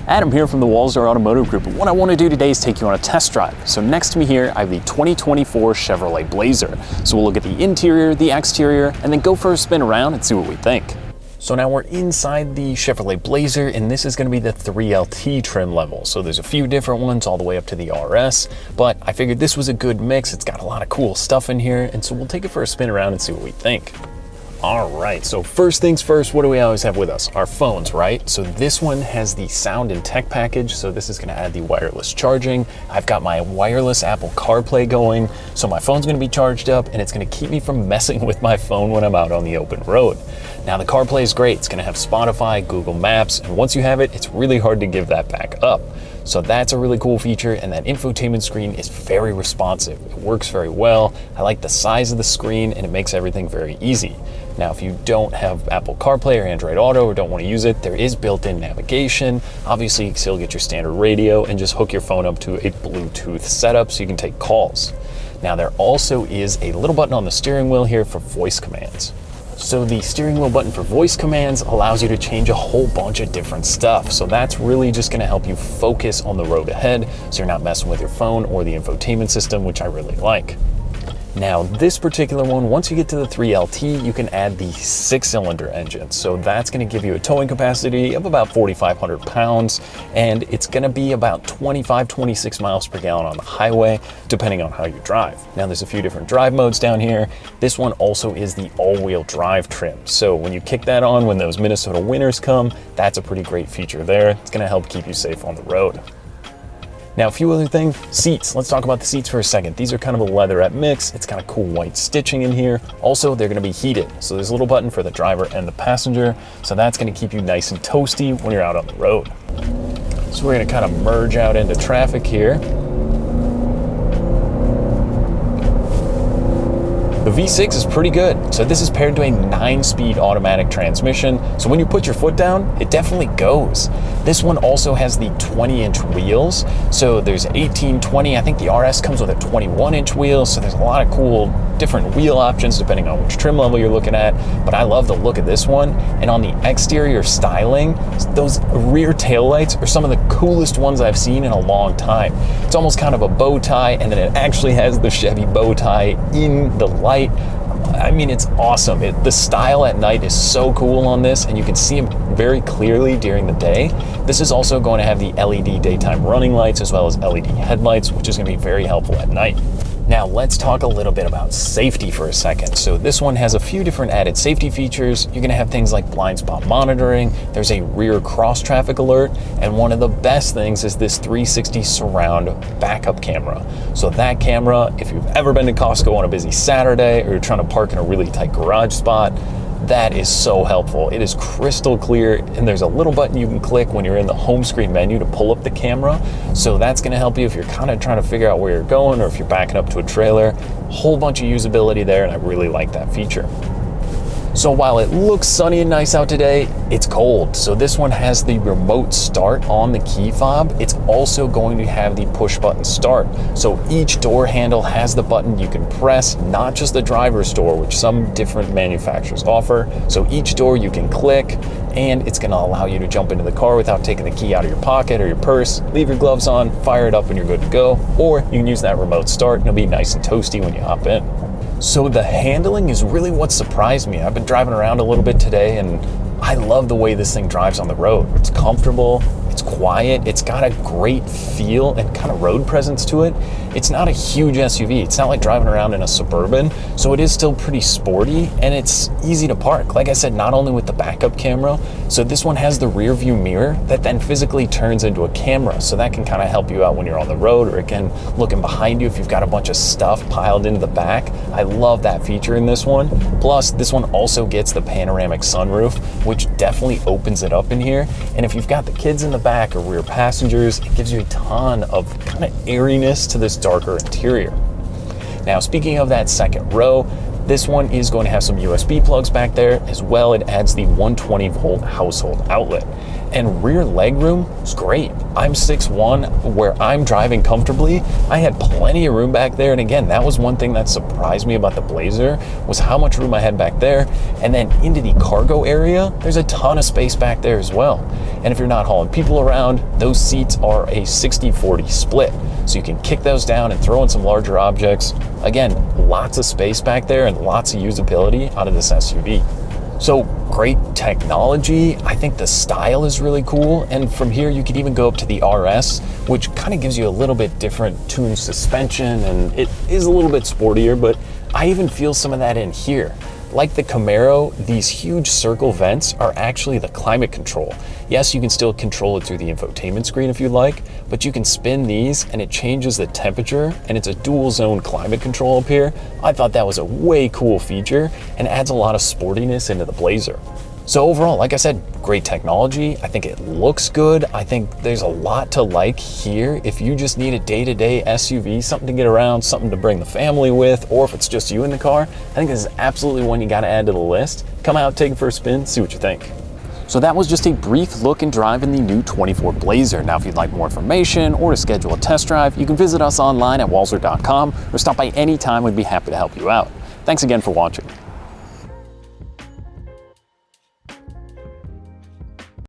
Adam here from the Walser Automotive Group. What I want to do today is take you on a test drive. So next to me here, I have the 2024 Chevrolet Blazer. So we'll look at the interior, the exterior, and then go for a spin around and see what we think. So now we're inside the Chevrolet Blazer, and this is going to be the 3LT trim level. So there's a few different ones all the way up to the RS, but I figured this was a good mix. It's got a lot of cool stuff in here, and so we'll take it for a spin around and see what we think. All right, so first things first, what do we always have with us? Our phones, right? So this one has the sound and tech package, so this is gonna add the wireless charging. I've got my wireless Apple CarPlay going, so my phone's gonna be charged up and it's gonna keep me from messing with my phone when I'm out on the open road. Now the CarPlay is great. It's gonna have Spotify, Google Maps, and once you have it, it's really hard to give that back up. So that's a really cool feature, and that infotainment screen is very responsive. It works very well. I like the size of the screen, and it makes everything very easy. Now, if you don't have Apple CarPlay or Android Auto or don't want to use it, there is built-in navigation. Obviously, you can still get your standard radio and just hook your phone up to a Bluetooth setup so you can take calls. Now, there also is a little button on the steering wheel here for voice commands. So the steering wheel button for voice commands allows you to change a whole bunch of different stuff. So that's really just gonna help you focus on the road ahead so you're not messing with your phone or the infotainment system, which I really like. Now, this particular one, once you get to the 3LT, you can add the 6-cylinder engine. So that's gonna give you a towing capacity of about 4,500 pounds, and it's gonna be about 25, 26 miles per gallon on the highway, depending on how you drive. Now, there's a few different drive modes down here. This one also is the all-wheel drive trim. So when you kick that on, when those Minnesota winters come, that's a pretty great feature there. It's gonna help keep you safe on the road. Now, a few other things, seats. Let's talk about the seats for a second. These are kind of a leatherette mix. It's kind of cool white stitching in here. Also, they're gonna be heated. So there's a little button for the driver and the passenger. So that's gonna keep you nice and toasty when you're out on the road. So we're gonna kind of merge out into traffic here. The V6 is pretty good. So this is paired to a 9-speed automatic transmission. So when you put your foot down, it definitely goes. This one also has the 20-inch wheels. So there's 18, 20, I think the RS comes with a 21-inch wheel. So there's a lot of cool different wheel options depending on which trim level you're looking at. But I love the look of this one. And on the exterior styling, those rear taillights are some of the coolest ones I've seen in a long time. It's almost kind of a bow tie, and then it actually has the Chevy bow tie in the light. I mean, it's awesome. The style at night is so cool on this, and you can see them very clearly during the day. This is also going to have the LED daytime running lights as well as LED headlights, which is going to be very helpful at night. Now let's talk a little bit about safety for a second. So this one has a few different added safety features. You're gonna have things like blind spot monitoring. There's a rear cross traffic alert. And one of the best things is this 360 surround backup camera. So that camera, if you've ever been to Costco on a busy Saturday or you're trying to park in a really tight garage spot, that is so helpful. It is crystal clear, and there's a little button you can click when you're in the home screen menu to pull up the camera. So that's gonna help you if you're kind of trying to figure out where you're going or if you're backing up to a trailer. A whole bunch of usability there, and I really like that feature. So while it looks sunny and nice out today, it's cold. So this one has the remote start on the key fob. It's also going to have the push button start. So each door handle has the button you can press, not just the driver's door, which some different manufacturers offer. So each door you can click, and it's gonna allow you to jump into the car without taking the key out of your pocket or your purse, leave your gloves on, fire it up, and you're good to go. Or you can use that remote start, and it'll be nice and toasty when you hop in. So the handling is really what surprised me. I've been driving around a little bit today, and I love the way this thing drives on the road. It's comfortable, it's quiet, it's got a great feel and kind of road presence to it. It's not a huge SUV. It's not like driving around in a Suburban, so it is still pretty sporty, and it's easy to park. Like I said, not only with the backup camera, so this one has the rear view mirror that then physically turns into a camera, so that can kind of help you out when you're on the road, or it can look in behind you if you've got a bunch of stuff piled into the back. I love that feature in this one. Plus, this one also gets the panoramic sunroof, which definitely opens it up in here. And if you've got the kids in the back or rear passengers, it gives you a ton of kind of airiness to this darker interior. Now, speaking of that second row, this one is going to have some USB plugs back there as well. It adds the 120 volt household outlet. and rear legroom is great. I'm 6'1", where I'm driving comfortably. I had plenty of room back there, and again, that was one thing that surprised me about the Blazer, was how much room I had back there. And then into the cargo area, there's a ton of space back there as well. And if you're not hauling people around, those seats are a 60-40 split. So you can kick those down and throw in some larger objects. Again, lots of space back there and lots of usability out of this SUV. So great technology. I think the style is really cool. And from here, you could even go up to the RS, which kind of gives you a little bit different tuned suspension, and it is a little bit sportier, but I even feel some of that in here. Like the Camaro, these huge circle vents are actually the climate control. Yes, you can still control it through the infotainment screen if you like, but you can spin these and it changes the temperature, and it's a dual zone climate control up here. I thought that was a way cool feature and adds a lot of sportiness into the Blazer. So overall, like I said, great technology. I think it looks good. I think there's a lot to like here. If you just need a day-to-day SUV, something to get around, something to bring the family with, or if it's just you in the car, I think this is absolutely one you got to add to the list. Come out, take it for a spin, see what you think. So that was just a brief look and drive in the new 24 Blazer. Now, if you'd like more information or to schedule a test drive, you can visit us online at walser.com or stop by anytime. We'd be happy to help you out. Thanks again for watching.